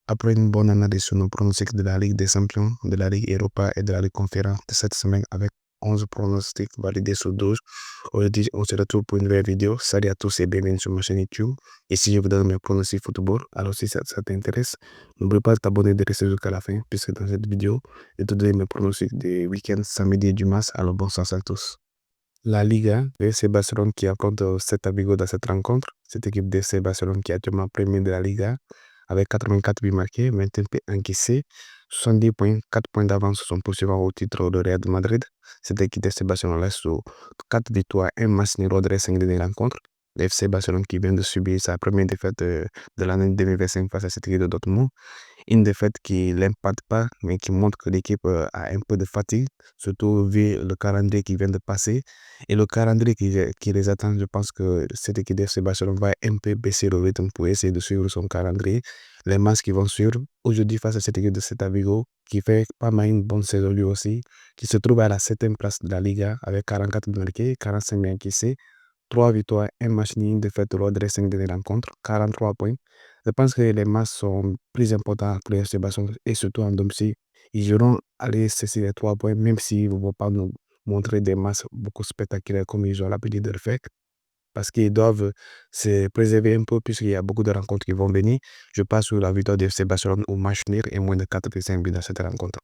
Après une bonne analyse sur nos pronostics de la Ligue des Champions, de la Ligue Europa et de la Ligue Conférence de cette semaine avec 11 pronostics validés sur 12, aujourd'hui, on se retrouve pour une nouvelle vidéo. Salut à tous et bienvenue sur ma chaîne YouTube. Et si je vous donne mes pronostics football, alors si ça t'intéresse, n'oublie pas de t'abonner et de rester jusqu'à la fin, puisque dans cette vidéo, je te donne mes pronostics des week-ends samedi et dimanche. Alors bon sens à tous. La Liga, le FC Barcelone qui affronte Celta Vigo dans cette rencontre. Cette équipe de FC Barcelone qui est actuellement premier de la Liga avec 84 buts marqués, 21 buts encaissés, 70 points, 4 points d'avance sur son poursuivant au titre de Real de Madrid. Cette équipe de FC Barcelone reste sur 4 victoires, 1 match nul de 5 dernières rencontres. Le FC Barcelone qui vient de subir sa première défaite de l'année 2025 face à cette équipe de Dortmund. Une défaite qui ne l'impacte pas, mais qui montre que l'équipe a un peu de fatigue, surtout vu le calendrier qui vient de passer. Et le calendrier qui les attend, je pense que cette équipe de FC Barcelone va un peu baisser le rythme pour essayer de suivre son calendrier. Les matchs qui vont suivre aujourd'hui face à cette équipe de Celta Vigo, qui fait pas mal une bonne saison lui aussi, qui se trouve à la 7e place de la Liga avec 44 buts marqués, 45 buts encaissés, 3 victoires, 1 match nul, une défaite lors des 5 dernières rencontres, 43 points. Je pense que les matchs sont plus importants pour les FC Barcelone et surtout en domicile. Ils iront aller cesser les 3 points, même s'ils ne vont pas nous montrer des matchs beaucoup spectaculaires comme ils ont l'habitude de le faire. Parce qu'ils doivent se préserver un peu puisqu'il y a beaucoup de rencontres qui vont venir. Je passe sur la victoire de FC Barcelone au match nul et moins de 4,5 buts dans cette rencontre.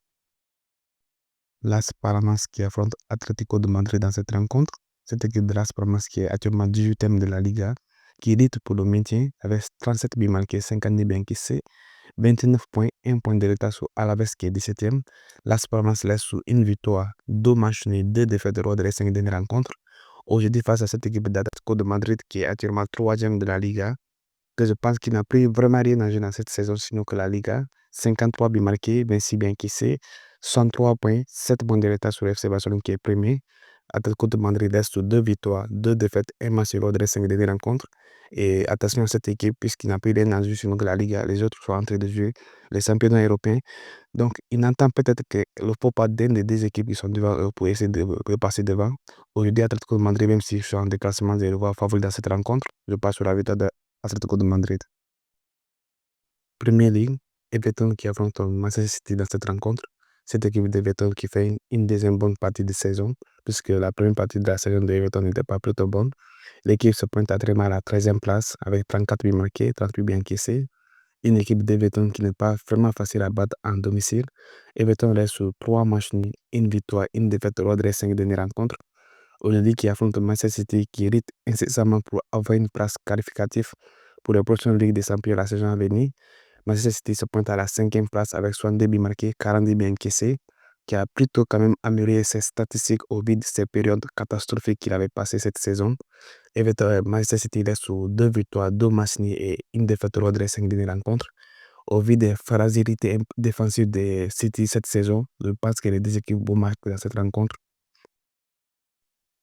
Las Palmas qui affronte Atlético de Madrid dans cette rencontre. Cette équipe de Las Palmas qui est actuellement 18e de la Liga, qui lutte pour le maintien avec 37 buts marqués, 50 buts encaissés, 29 points, 1 point de retard sur Alaves qui est 17e. Las Palmas laisse sous une victoire, 2 matchs nuls, 2 défaites lors des 5 dernières rencontres. Aujourd'hui, face à cette équipe d'Atlético de Madrid qui est actuellement 3e de la Liga, que je pense qu'il n'a pris vraiment rien à jouer dans cette saison, sinon que la Liga. 53 buts marqués, 26 buts encaissés, 63 points, 7 points de retard sur FC Barcelone qui est premier. Atletico de Madrid reste sur 2 victoires, 2 défaites, 1 match lors des 5 dernières rencontres. Et attention à cette équipe, puisqu'il n'a plus rien à jouer, sinon que la Liga, les autres sont en train de jouer les championnats européens. Donc, il entend peut-être que le faux pas d'un des deux équipes qui sont devant eux pour essayer de repasser devant. Aujourd'hui, Atletico de Madrid, même si je suis en déclassement, je le vois favori dans cette rencontre. Je passe sur la victoire de Atlético de Madrid. Premier League, Everton qui affronte Manchester City dans cette rencontre. Cette équipe d'Everton qui fait une deuxième bonne partie de saison, puisque la première partie de la saison d'Everton n'était pas plutôt bonne. L'équipe se pointe à très mal à la 13e place avec 34 buts marqués, 38 buts encaissés. Une équipe d'Everton qui n'est pas vraiment facile à battre en domicile. Everton reste sur 3 matchs nuls, une victoire, une défaite lors des 5 dernières rencontres. Aujourd'hui, qui affronte Manchester City qui lutte incessamment pour avoir une place qualificative pour les prochaines Ligues des Champions la saison à venir. Manchester City se pointe à la 5e place avec 62 buts marqués, 40 buts encaissés, qui a plutôt quand même amélioré ses statistiques au vu de ces périodes catastrophiques qu'il avait passées cette saison. Manchester City reste sur 2 victoires, 2 matchs nuls et une défaite lors des 5 dernières rencontres. Au vu des fragilités défensives de City cette saison, je pense que les deux équipes vont marquer dans cette rencontre.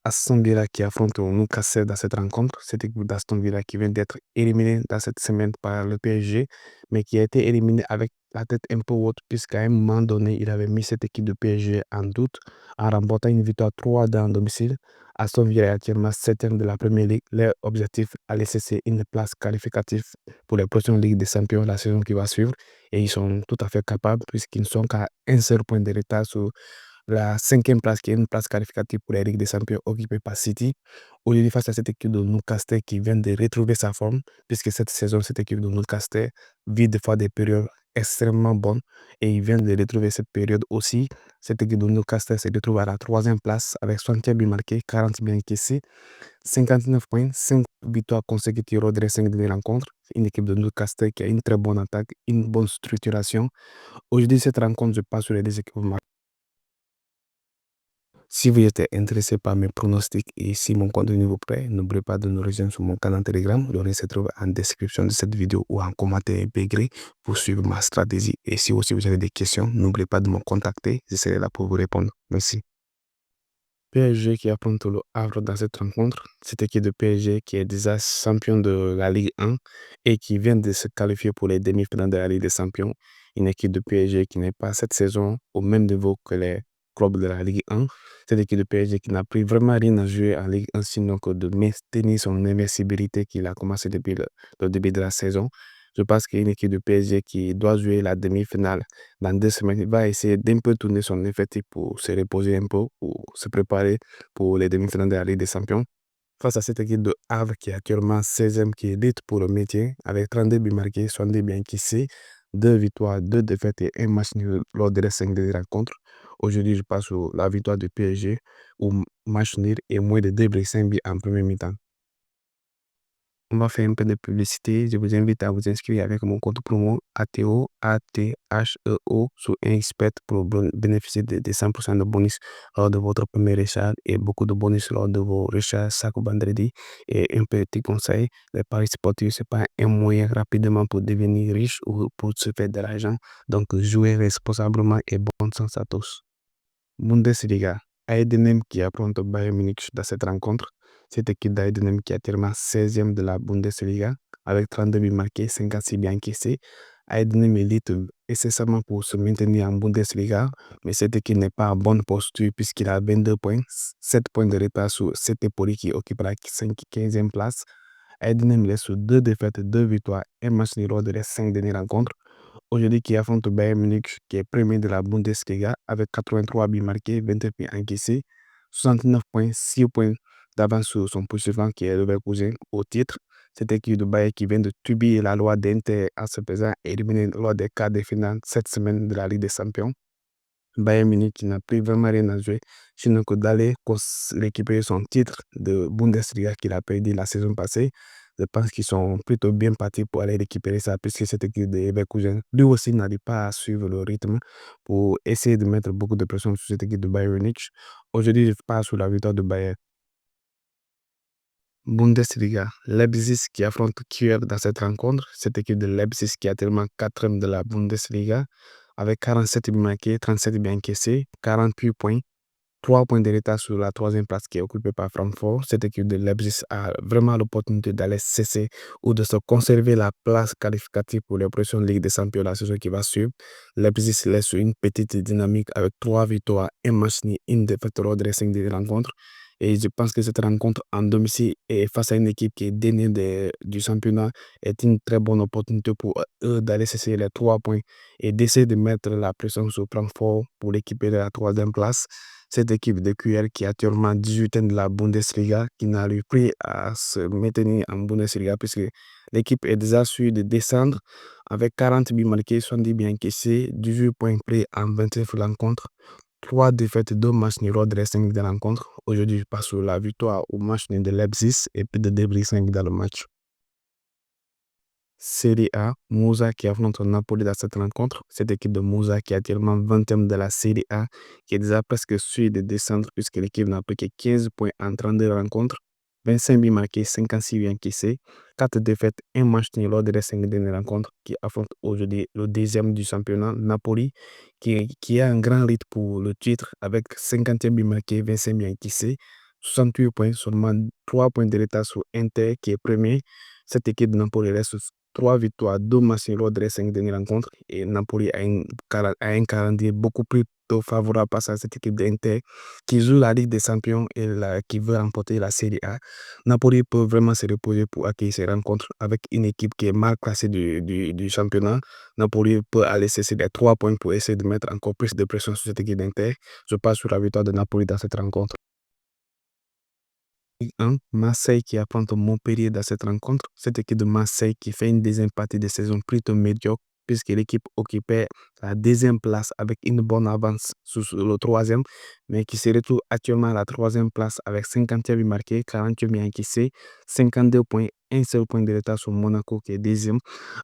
Aston Villa qui affronte Newcastle dans cette rencontre. Cette équipe d'Aston Villa qui vient d'être éliminée dans cette semaine par le PSG, mais qui a été éliminée avec la tête un peu haute, puisqu'à un moment donné, il avait mis cette équipe de PSG en doute en remportant une victoire 3-2 à domicile. Aston Villa est actuellement 7e de la Première Ligue. Leur objectif est laisser une place qualificative pour les prochaines Ligues des Champions la saison qui va suivre. Et ils sont tout à fait capables, puisqu'ils ne sont qu'à un seul point de retard sur la 5e place qui est une place qualificative pour la Ligue des Champions occupée par City. Aujourd'hui, face à cette équipe de Newcastle qui vient de retrouver sa forme, puisque cette saison, cette équipe de Newcastle vit des fois des périodes extrêmement bonnes et il vient de retrouver cette période aussi. Cette équipe de Newcastle se retrouve à la 3e place avec 60 buts marqués, 40 buts encaissés, 59 points, 5 victoires consécutives lors des 5 dernières rencontres. Une équipe de Newcastle qui a une très bonne attaque, une bonne structuration. Aujourd'hui, cette rencontre, je passe sur les deux équipes. Si vous êtes intéressé par mes pronostics et si mon contenu vous plaît, n'oubliez pas de nous rejoindre sur mon canal Telegram. Le lien se trouve en description de cette vidéo ou en commentaire intégré pour suivre ma stratégie. Et si aussi vous avez des questions, n'oubliez pas de me contacter. Je serai là pour vous répondre. Merci. PSG qui affronte le Havre dans cette rencontre. Cette équipe de PSG qui est déjà champion de la Ligue 1 et qui vient de se qualifier pour les demi-finales de la Ligue des Champions. Une équipe de PSG qui n'est pas cette saison au même niveau que les clubs de la Ligue 1. Cette équipe de PSG qui n'a pris vraiment rien à jouer en Ligue 1 sinon que de maintenir son invincibilité qu'il a commencé depuis le début de la saison. Je pense qu'une équipe de PSG qui doit jouer la demi-finale dans 2 semaines va essayer d'un peu tourner son effectif pour se reposer un peu, pour se préparer pour les demi-finales de la Ligue des Champions. Face à cette équipe de Havre qui est actuellement 16e, qui lutte pour le maintien avec 32 buts marqués, 62 buts encaissés, 2 victoires, 2 défaites et un match nul lors des 5 dernières rencontres. Aujourd'hui, je passe sur la victoire du PSG au match nul et moins de 2,5 buts en première mi-temps. On va faire un peu de publicité. Je vous invite à vous inscrire avec mon compte promo ATO, ATHEO sur Xpert pour bénéficier de 100% de bonus lors de votre premier recharge et beaucoup de bonus lors de vos recharges chaque vendredi. Et un petit conseil, les paris sportifs, ce n'est pas un moyen rapidement pour devenir riche ou pour se faire de l'argent. Donc, jouez responsablement et bonne chance à tous. Bundesliga, Heidenheim qui affronte Bayern Munich dans cette rencontre. Cette équipe d'Heidenheim qui est actuellement 16e de la Bundesliga avec 32 buts marqués, 56 buts encaissés. Heidenheim lutte incessamment pour se maintenir en Bundesliga, mais cette équipe n'est pas en bonne posture puisqu'il a 22 points, 7 points de retard sur cette épaule qui occupe la 15e place. Heidenheim laisse sur 2 défaites, 2 victoires, un match nul lors de les 5 dernières rencontres. Aujourd'hui, qui affronte Bayern Munich, qui est premier de la Bundesliga avec 83 buts marqués, 21 buts encaissés, 69 points, 6 points d'avance sur son poursuivant qui est Leverkusen au titre. Cette équipe de Bayern qui vient de subir la loi d'Inter en se faisant éliminer lors des quarts de finale cette semaine de la Ligue des Champions. Bayern Munich qui n'a plus vraiment rien à jouer, sinon que d'aller récupérer son titre de Bundesliga qu'il a perdu la saison passée. Je pense qu'ils sont plutôt bien partis pour aller récupérer ça, puisque cette équipe de Leverkusen, lui aussi, n'arrive pas à suivre le rythme pour essayer de mettre beaucoup de pression sur cette équipe de Bayern Munich. Aujourd'hui, je passe sur la victoire de Bayern. Bundesliga, Leipzig qui affronte Kiev dans cette rencontre. Cette équipe de Leipzig qui est actuellement 4e de la Bundesliga avec 47 buts marqués, 37 buts encaissés, 48 points. 3 points de retard sur la 3e place qui est occupée par Francfort. Cette équipe de Leipzig a vraiment l'opportunité d'aller cesser ou de se conserver la place qualificative pour les prochaines Ligue des Champions la saison qui va suivre. Leipzig laisse sur une petite dynamique avec 3 victoires, un match ni une défaite lors des 5 dernières rencontres. Et je pense que cette rencontre en domicile et face à une équipe qui est dernière du championnat est une très bonne opportunité pour eux d'aller cesser les 3 points et d'essayer de mettre la pression sur Francfort pour récupérer la 3e place. Cette équipe de QL qui est actuellement 18e de la Bundesliga, qui n'arrive plus à se maintenir en Bundesliga puisque l'équipe est déjà sûre de descendre avec 40 buts marqués, 70 buts encaissés, 18 points pris en 29 rencontres, 3 défaites, 2 matchs nuls lors des 5 de rencontres. Aujourd'hui, je passe sur la victoire au match nul de Leipzig et plus de 2,5 dans le match. Serie A, Monza qui affronte Napoli dans cette rencontre. Cette équipe de Monza qui est actuellement 20e de la Serie A, qui est déjà presque sûre de descendre puisque l'équipe n'a pris que 15 points en 32 rencontres, 25 buts marqués, 56 buts encaissés, 4 défaites, un match nul lors des 5 dernières rencontres, qui affronte aujourd'hui le 2e du championnat, Napoli, qui a un grand rythme pour le titre avec 51 buts marqués, 25 buts encaissés, 68 points, seulement 3 points de retard sur Inter qui est premier. Cette équipe de Napoli reste 3 victoires, 2 matchs lors des 5 dernières rencontres et Napoli a un calendrier beaucoup plus favorable face à cette équipe d'Inter qui joue la Ligue des Champions et qui veut remporter la Serie A. Napoli peut vraiment se reposer pour accueillir ces rencontres avec une équipe qui est mal classée du championnat. Napoli peut aller cesser les 3 points pour essayer de mettre encore plus de pression sur cette équipe d'Inter. Je passe sur la victoire de Napoli dans cette rencontre. Ligue 1, Marseille qui affronte Montpellier dans cette rencontre. Cette équipe de Marseille qui fait une deuxième partie de saison plutôt médiocre puisque l'équipe occupait la 2e place avec une bonne avance sur le 3e, mais qui se retrouve actuellement à la 3e place avec 51 buts marqués, 48 buts encaissés, 52 points, un seul point de retard sur Monaco qui est 2e,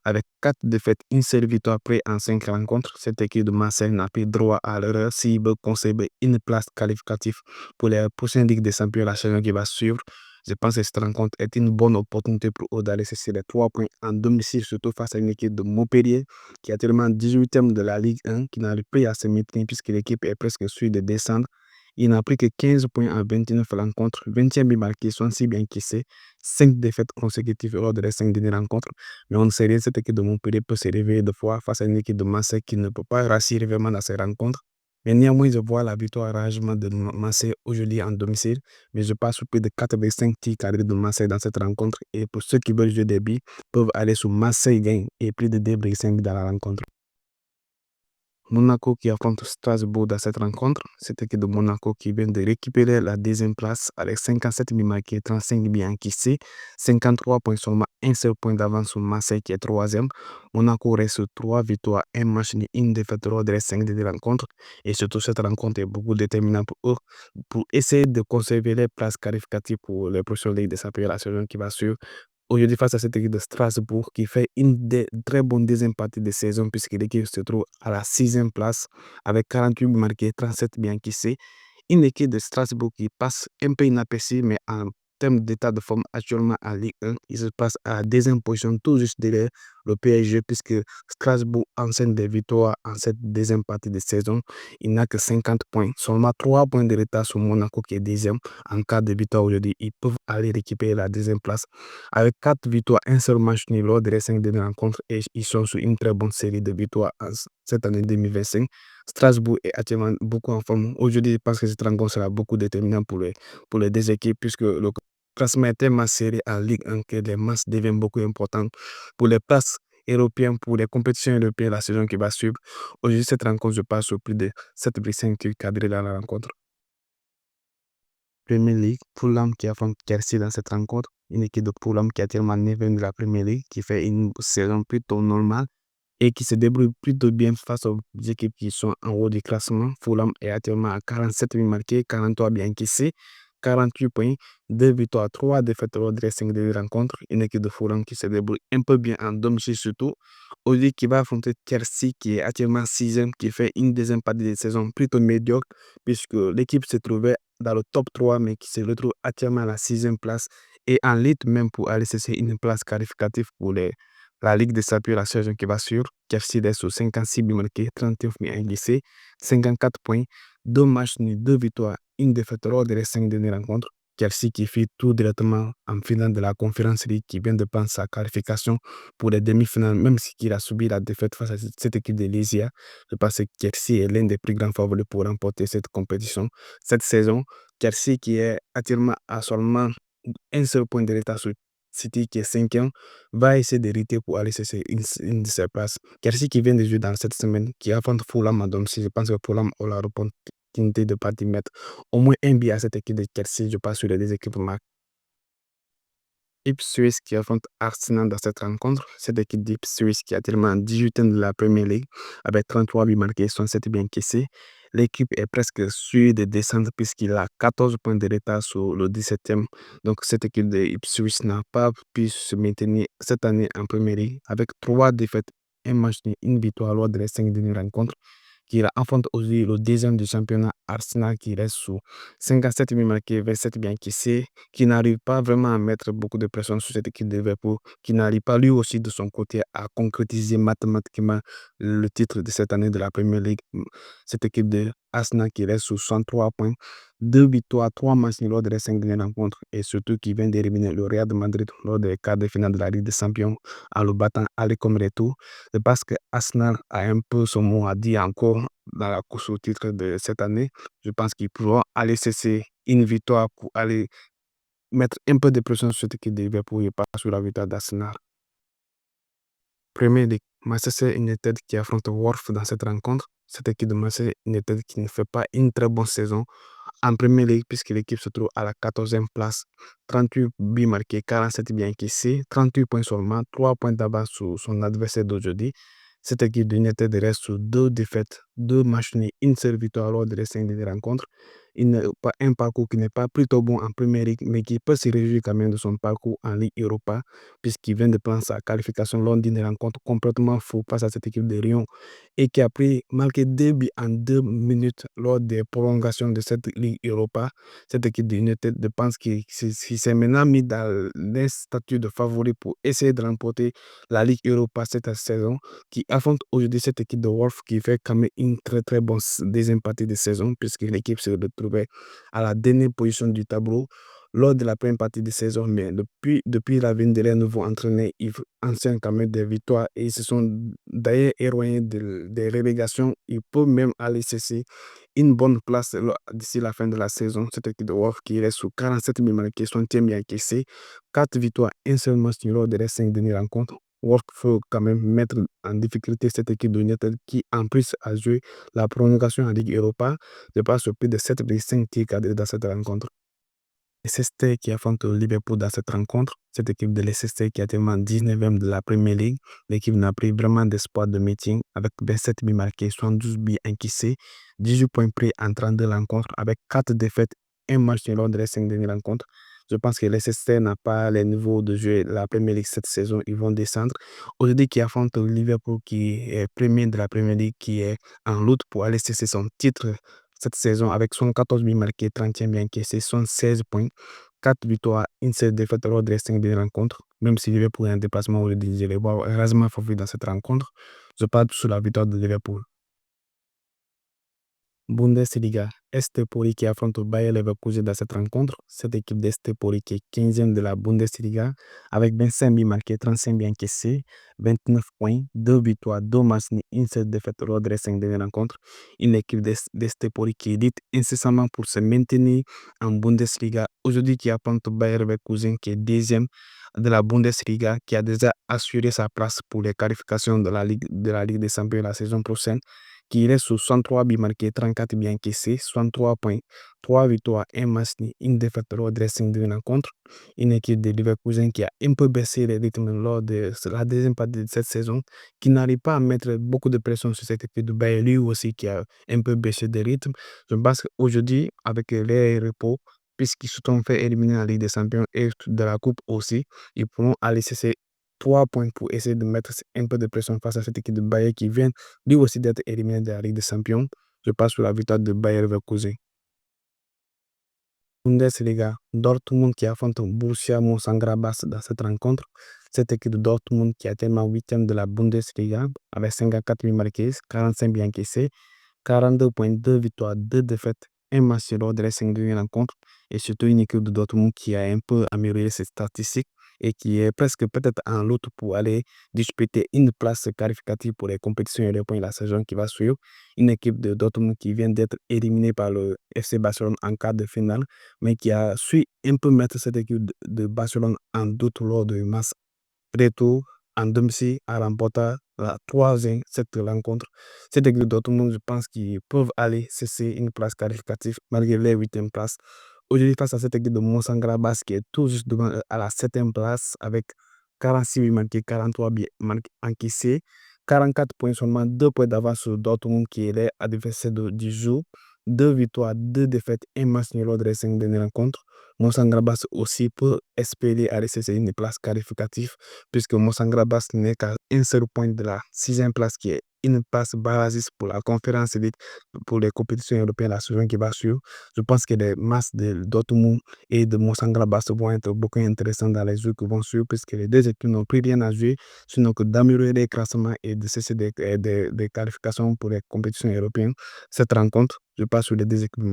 avec 4 défaites, une seule victoire près en 5 rencontres. Cette équipe de Marseille n'a plus droit à l'erreur s'il veut conserver une place qualificative pour les prochaines Ligues des Champions, la saison qui va suivre. Je pense que cette rencontre est une bonne opportunité pour eux d'aller chercher les 3 points en domicile, surtout face à une équipe de Montpellier qui est actuellement 18e de la Ligue 1, qui n'arrive plus à se maintenir puisque l'équipe est presque sûre de descendre. Il n'a pris que 15 points en 29 rencontres, 21 buts marqués, 66 buts encaissés, 5 défaites consécutives lors des 5 dernières rencontres. Mais on ne sait rien, cette équipe de Montpellier peut se réveiller de fois face à une équipe de Marseille qui ne peut pas rassurer vraiment dans ces rencontres. Mais néanmoins, je vois la victoire largement de Marseille aujourd'hui en domicile. Mais je passe sur plus de 4,5 tirs cadrés de Marseille dans cette rencontre. Et pour ceux qui veulent jouer des billes, peuvent aller sur Marseille gagne et plus de 2,5 dans la rencontre. Monaco qui affronte Strasbourg dans cette rencontre. Cette équipe de Monaco qui vient de récupérer la deuxième place avec 57 buts marqués, 35 buts encaissés, 53 points seulement, un seul point d'avance sur Marseille qui est troisième. Monaco reste sur 3 victoires, un match ni une défaite lors des 5 dernières rencontres. Et surtout, cette rencontre est beaucoup déterminante pour eux pour essayer de conserver les places qualificatives pour les prochaines ligues des champions la saison qui va suivre. Aujourd'hui, face à cette équipe de Strasbourg qui fait très bonne deuxième partie de saison puisque l'équipe se trouve à la sixième place avec 48 buts marqués, 37 bien encaissés. Une équipe de Strasbourg qui passe un peu inaperçue, mais en termes d'état de forme actuellement en Ligue 1, il se passe à la deuxième position, tout juste derrière le PSG, puisque Strasbourg enseigne des victoires en cette deuxième partie de saison. Il n'a que 50 points, seulement 3 points de retard sur Monaco qui est deuxième. En cas de victoire aujourd'hui, ils peuvent aller récupérer la deuxième place. Avec 4 victoires, un seul match nul lors des 5 dernières rencontres, et ils sont sur une très bonne série de victoires cette année 2025. Strasbourg est actuellement beaucoup en forme. Aujourd'hui, je pense que cette rencontre sera beaucoup déterminante pour les deux équipes, puisque le classement est tellement serré en Ligue 1 que les matchs deviennent beaucoup importants pour les places européennes, pour les compétitions européennes la saison qui va suivre. Aujourd'hui, cette rencontre, je passe sur plus de 7,5 tirs cadrés dans la rencontre. Premier League, Fulham qui affronte Chelsea dans cette rencontre. Une équipe de Fulham qui est actuellement 9e de la Premier League, qui fait une saison plutôt normale et qui se débrouille plutôt bien face aux équipes qui sont en haut du classement. Fulham est actuellement à 47 buts marqués, 43 bien encaissés, 48 points, 2 victoires, 3 défaites lors des 5 dernières rencontres. Une équipe de Fulham qui se débrouille un peu bien en domicile surtout. Aujourd'hui, qui va affronter Chelsea qui est actuellement 6e, qui fait une deuxième partie de saison plutôt médiocre, puisque l'équipe se trouvait dans le top 3, mais qui se retrouve actuellement à la 6e place et en lutte même pour aller chercher une place qualificative pour la Ligue des Champions la saison qui va suivre. Chelsea est sur 56 buts marqués, 31 buts encaissés, 54 points, 2 matchs nuls, 2 victoires, une défaite lors des 5 dernières rencontres. Chelsea qui fait tout directement en finale de la Conference League, qui vient de prendre sa qualification pour les demi-finales, même s'il a subi la défaite face à cette équipe de Lesia. Je pense que Chelsea est l'un des plus grands favoris pour remporter cette compétition. Cette saison, Chelsea qui est actuellement à seulement un seul point de retard sur City qui est 5e, va essayer d'hériter pour aller chercher une de ses places. Chelsea qui vient de jouer dans cette semaine, qui affronte Fulham à domicile. Je pense que Fulham aura l'opportunité de partir mettre au moins un billet à cette équipe de Chelsea. Je passe sur les deux équipes marquées. Ipswich qui affronte Arsenal dans cette rencontre. Cette équipe d'Ipswich qui est actuellement 18e de la Premier League avec 33 buts marqués, 67 bien encaissés. L'équipe est presque sûre de descendre puisqu'il a 14 points de retard sur le 17e. Donc cette équipe d'Ipswich n'a pas pu se maintenir cette année en Premier League avec 3 défaites, un match nul, une victoire lors des 5 dernières rencontres qui affronte aussi le deuxième du championnat Arsenal qui reste sous 57 buts marqués, 27 bien encaissés, qui n'arrive pas vraiment à mettre beaucoup de pression sur cette équipe de Liverpool, qui n'arrive pas lui aussi de son côté à concrétiser mathématiquement le titre de cette année de la Premier League. Cette équipe de Arsenal qui reste sous 63 points, 2 victoires, 3 matchs nuls lors des 5 dernières rencontres et surtout qui vient d'éliminer le Real de Madrid lors des quarts de finale de la Ligue des Champions en le battant aller comme retour. C'est parce que Arsenal a un peu son mot à dire encore dans la course au titre de cette année. Je pense qu'ils pourront aller cesser une victoire pour aller mettre un peu de pression sur cette équipe de Liverpool et pas sur la victoire d'Arsenal. Premier League, Manchester United qui affronte Wolves dans cette rencontre. Cette équipe de Manchester United qui ne fait pas une très bonne saison en Premier League puisque l'équipe se trouve à la 14e place. 38 buts marqués, 47 bien encaissés, 38 points seulement, 3 points d'avance sur son adversaire d'aujourd'hui. Cette équipe de United reste sur 2 défaites, 2 matchs nuls, une seule victoire lors des 5 dernières rencontres. Il n'a pas un parcours qui n'est pas plutôt bon en Premier League, mais qui peut se réjouir quand même de son parcours en Ligue Europa, puisqu'il vient de prendre sa qualification lors d'une rencontre complètement fou face à cette équipe de Lyon et qui a marqué 2 buts en 2 minutes lors des prolongations de cette Ligue Europa. Cette équipe de United, je pense qu'il s'est maintenant mis dans les statuts de favori pour essayer de remporter la Ligue Europa cette saison, qui affronte aujourd'hui cette équipe de Wolves qui fait quand même une très très bonne deuxième partie de saison, puisque l'équipe se retrouvait à la dernière position du tableau. lors de la première partie de saison, mais depuis la venue de leur nouveau entraîneur, ancien quand même des victoires, et ils se sont d'ailleurs éloignés des relégations. Ils peuvent même aller chercher une bonne place d'ici la fin de la saison. Cette équipe de Wolf qui reste sous 47 000 marqués, 60e bien encaissé, 4 victoires, un seul match nul lors de les 5 dernières rencontres. Wolf faut quand même mettre en difficulté cette équipe de United qui, en plus, a joué la prolongation en Ligue Europa. Je passe au plus de 7,5 tirs cadrés dans cette rencontre. Leicester qui affronte Liverpool dans cette rencontre. Cette équipe de Leicester qui est actuellement 19e de la Premier League. L'équipe n'a pris vraiment d'espoir de meeting avec 27 buts marqués, 72 buts encaissés, 18 points pris en 32 rencontres avec 4 défaites, un match nul lors de les 5 dernières rencontres. Je pense que Leicester n'a pas les niveaux de jouer la Premier League cette saison. Ils vont descendre. Aujourd'hui, qui affronte Liverpool qui est premier de la Premier League, qui est en lutte pour aller chercher son titre cette saison avec 14 buts marqués, 30e bien encaissé, 16 points, 4 victoires, une seule défaite lors des 5 dernières rencontres. Même si Liverpool est en déplacement aujourd'hui, je les vois heureusement favoris dans cette rencontre. Je parle sur la victoire de Liverpool. Bundesliga, Estepoli qui affronte Bayer Leverkusen dans cette rencontre. Cette équipe d'Estepoli qui est 15e de la Bundesliga avec 25 buts marqués, 35 buts encaissés, 29 points, 2 victoires, 2 matchs nuls, une seule défaite lors des 5 dernières rencontres. Une équipe d'Estepoli qui lutte incessamment pour se maintenir en Bundesliga. Aujourd'hui qui affronte Bayer Leverkusen qui est 2e de la Bundesliga, qui a déjà assuré sa place pour les qualifications de la Ligue des Champions la saison prochaine, qui reste sur 63 buts marqués, 34 buts encaissés, 63 points, 3 victoires, un match nul, une défaite lors de 5 de rencontre. Une équipe de Leverkusen qui a un peu baissé les rythmes lors de la deuxième partie de cette saison, qui n'arrive pas à mettre beaucoup de pression sur cette équipe de Bayern, lui aussi qui a un peu baissé des rythmes. Je pense qu'aujourd'hui, avec les repos, puisqu'ils se sont fait éliminer en Ligue des Champions et de la Coupe aussi, ils pourront aller chercher 3 points pour essayer de mettre un peu de pression face à cette équipe de Bayern qui vient lui aussi d'être éliminé de la Ligue des Champions. Je passe sur la victoire de Bayer Leverkusen. Bundesliga, Dortmund qui affronte Borussia Mönchengladbach dans cette rencontre. Cette équipe de Dortmund qui est tellement 8e de la Bundesliga avec 54 buts marqués, 45 buts encaissés, 42 points, 2 victoires, 2 défaites, un match lors de les 5 dernières rencontres. Et surtout une équipe de Dortmund qui a un peu amélioré ses statistiques et qui est presque peut-être en lutte pour aller disputer une place qualificative pour les compétitions européennes la saison qui va suivre. Une équipe de Dortmund qui vient d'être éliminée par le FC Barcelone en quart de finale, mais qui a su un peu mettre cette équipe de Barcelone en doute lors du match retour en domicile à remporter la troisième cette rencontre. Cette équipe de Dortmund, je pense qu'ils peuvent aller cesser une place qualificative malgré les 8e places. Aujourd'hui, face à cette équipe de Mönchengladbach qui est tout juste devant à la 7e place avec 46 buts marqués, 43 buts encaissés, 44 points seulement, 2 points d'avance sur Dortmund qui est l'adversaire du jour. 2 victoires, 2 défaites, un match nul lors des 5 dernières rencontres. Mönchengladbach aussi peut espérer aller chercher une place qualificative puisque Mönchengladbach n'est qu'à un seul point de la 6e place qui est une place barragiste pour la conférence élite pour les compétitions européennes la saison qui va suivre. Je pense que les matchs de Dortmund et de Mönchengladbach vont être beaucoup intéressants dans les jours qui vont suivre puisque les deux équipes n'ont plus rien à jouer sinon que d'améliorer les classements et de cesser des qualifications pour les compétitions européennes. Cette rencontre, je passe sur les deux équipes.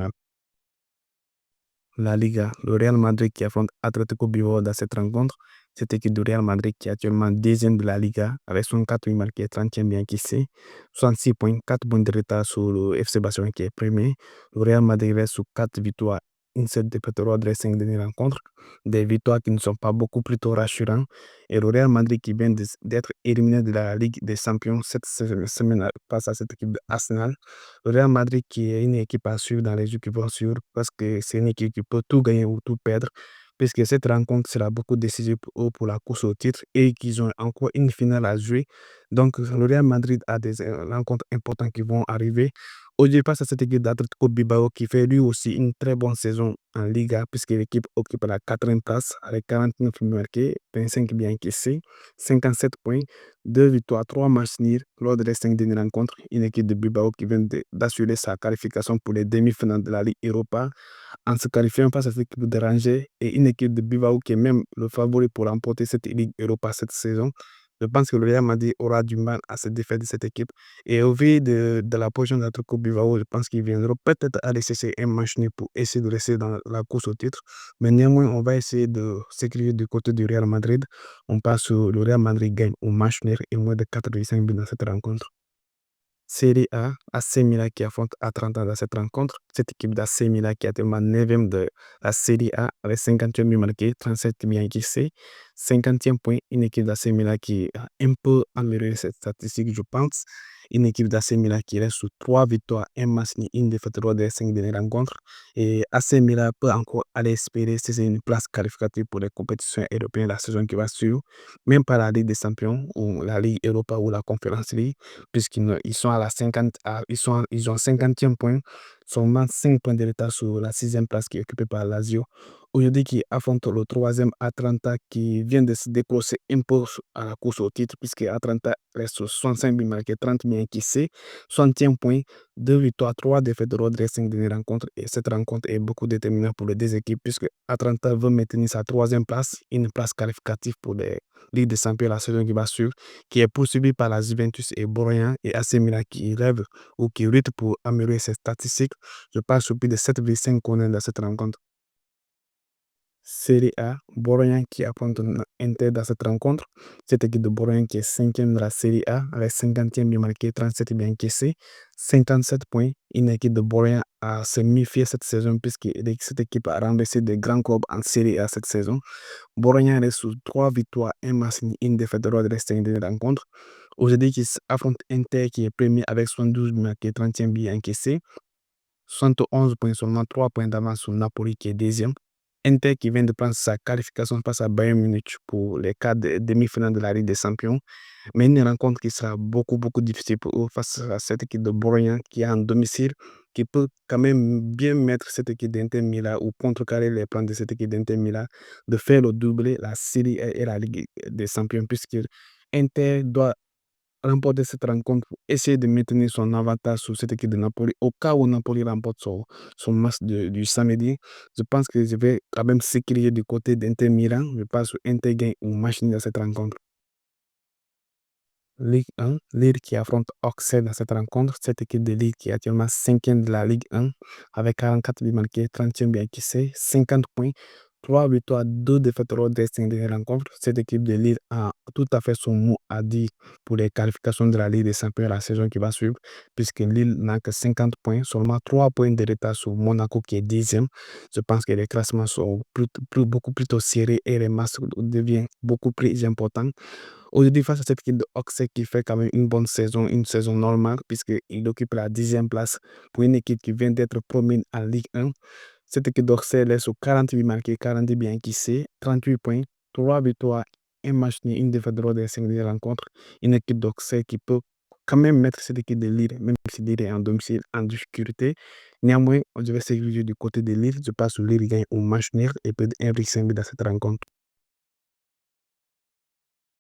La Liga, le Real Madrid qui affronte Atlético Bilbao dans cette rencontre. Cette équipe du Real Madrid qui est actuellement deuxième de la Liga avec 4 buts marqués, 30e bien encaissé, 66 points, 4 points de retard sur le FC Barcelone qui est premier. Le Real Madrid reste sur 4 victoires, une seule défaite lors des 5 dernières rencontres. Des victoires qui ne sont pas beaucoup plutôt rassurantes. Et le Real Madrid qui vient d'être éliminé de la Ligue des Champions cette semaine face à cette équipe de Arsenal. Le Real Madrid qui est une équipe à suivre dans les jours qui vont suivre parce que c'est une équipe qui peut tout gagner ou tout perdre puisque cette rencontre sera beaucoup décisive pour eux pour la course au titre et qu'ils ont encore une finale à jouer. Donc le Real Madrid a des rencontres importantes qui vont arriver. Aujourd'hui, face à cette équipe d'Atletico Bilbao qui fait lui aussi une très bonne saison en Liga puisque l'équipe occupe la 4e place avec 49 buts marqués, 25 bien encaissés, 57 points, 2 victoires, 3 matchs nuls lors des 5 dernières rencontres. Une équipe de Bilbao qui vient d'assurer sa qualification pour les demi-finales de la Ligue Europa en se qualifiant face à cette équipe de Rangers et une équipe de Bilbao qui est même le favori pour remporter cette Ligue Europa cette saison. Je pense que le Real Madrid aura du mal à se défaire de cette équipe. Et au vu de la position de la Coupe Bilbao, je pense qu'ils viendront peut-être à laisser un match nul pour essayer de rester dans la course au titre. Mais néanmoins, on va essayer de s'écrire du côté du Real Madrid. On passe sur le Real Madrid gagne au match nul et moins de 4,5 buts dans cette rencontre. Serie A, AC Milan qui affronte Atalanta dans cette rencontre. Cette équipe d'AC Milan qui est actuellement 9e de la Serie A avec 51 buts marqués, 37 buts encaissés, 50e point. Une équipe d'AC Milan qui a un peu amélioré cette statistique, je pense. Une équipe d'AC Milan qui reste sur 3 victoires, un match ni une défaite lors des 5 dernières rencontres. Et AC Milan peut encore aller espérer si c'est une place qualificative pour les compétitions européennes la saison qui va suivre, même pas la Ligue des Champions ou la Ligue Europa ou la Conference League ils sont à la 50, ils ont 50e point, seulement 5 points de retard sur la 6e place qui est occupée par Lazio. Aujourd'hui, qui affronte le 3e Atalanta qui vient de se décrocher un peu à la course au titre, puisque Atalanta reste sur 65 buts marqués, 30 buts encaissés, 60e point, 2 victoires, 3 défaites lors des 5 dernières rencontres. Et cette rencontre est beaucoup déterminante pour les deux équipes, puisque Atalanta veut maintenir sa 3e place, une place qualificative pour les Ligue des Champions la saison qui va suivre, qui est poursuivi par la Juventus et Borussia et AC Milan qui rêvent ou qui luttent pour améliorer ses statistiques. Je parle sur plus de 7,5 corners dans cette rencontre. Serie A, Borussia qui affronte Inter dans cette rencontre. Cette équipe de Borussia qui est 5e de la Serie A avec 50e buts marqués, 37 buts encaissés, 57 points. Une équipe de Borussia à se méfier cette saison puisque cette équipe a renversé des grands clubs en Serie A cette saison. Borogna reste sous 3 victoires, un match ni une défaite lors des 5 dernières rencontres. Aujourd'hui, qui affronte Inter qui est premier avec 72 buts marqués, 30e but encaissé, 71 points, seulement 3 points d'avance sur Napoli qui est deuxième. Inter qui vient de prendre sa qualification face à Bayern Munich pour les quarts de demi-finale de la Ligue des Champions. Mais une rencontre qui sera beaucoup difficile pour eux face à cette équipe de Borogna qui est en domicile, qui peut quand même bien mettre cette équipe d'Inter Milan ou contrecarrer les plans de cette équipe d'Inter Milan de faire le doublé, la Serie A et la Ligue des Champions, puisque Inter doit remporter cette rencontre pour essayer de maintenir son avantage sur cette équipe de Napoli. Au cas où Napoli remporte son match du samedi, je pense que je vais quand même s'écrire du côté d'Inter Milan. Je pense que Inter gagne ou match nul dans cette rencontre. Ligue 1, Lille qui affronte Auxerre dans cette rencontre. Cette équipe de Lille qui est actuellement 5e de la Ligue 1 avec 44 buts marqués, 30e buts encaissés, 50 points, 3 victoires, 2 défaites lors des 5 dernières rencontres. Cette équipe de Lille a tout à fait son mot à dire pour les qualifications de la Ligue des Champions la saison qui va suivre, puisque Lille n'a que 50 points, seulement 3 points de retard sur Monaco qui est 10e. Je pense que les classements sont beaucoup plus serrés et les matchs deviennent beaucoup plus importants. Aujourd'hui, face à cette équipe de Auxerre qui fait quand même une bonne saison, une saison normale, puisqu'il occupe la 10e place pour une équipe qui vient d'être promue en Ligue 1. Cette équipe d'Auxerre laisse sur 48 marqués, 40 bien encaissés, 38 points, 3 victoires, un match ni une défaite lors des 5 dernières rencontres. Une équipe d'Auxerre qui peut quand même mettre cette équipe de Lille, même si Lille est en domicile, en difficulté. Néanmoins, je vais sécuriser du côté de Lille. Je passe sur Lille gagne au match nul et peut 1,5 dans cette rencontre.